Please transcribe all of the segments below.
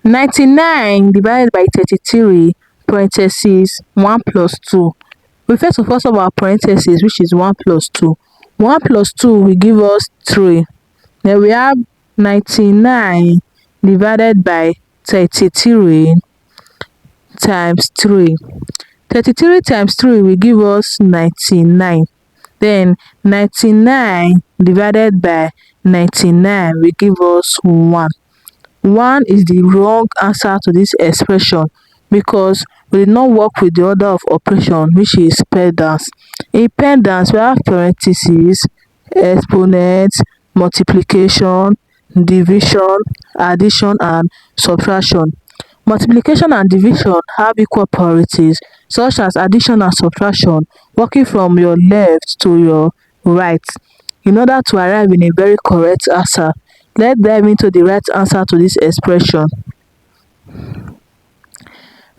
99 divided by 33 parentheses 1 plus 2. We first of all solve our parentheses, which is 1 plus 2. 1 plus 2 will give us 3. Then we have 99 divided by 33 times 3. 33 times 3 will give us 99. Then 99 divided by 99 will give us 1. 1 is the wrong answer to this expression because we did not work with the order of operation, which is PEMDAS. In PEMDAS, we have parentheses, exponents, multiplication, division, addition, and subtraction. Multiplication and division have equal priorities, such as addition and subtraction working from your left to your right. In order to arrive in a very correct answer, let's dive into the right answer to this expression.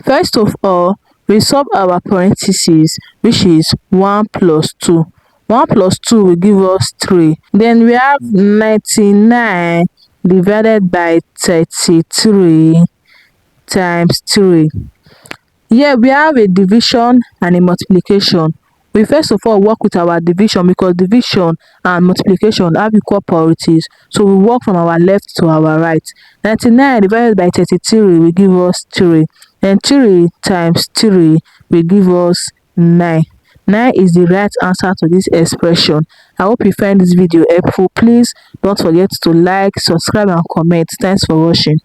First of all, we solve our parentheses, which is 1 plus 2. 1 plus 2 will give us 3. Then we have 99 divided by 33 times 3. Here we have a division and a multiplication. We first of all work with our division because division and multiplication have equal priorities. So we work from our left to our right. 99 divided by 33 will give us 3. And 3 times 3 will give us 9. 9 is the right answer to this expression. I hope you find this video helpful. Please don't forget to like, subscribe and comment. Thanks for watching.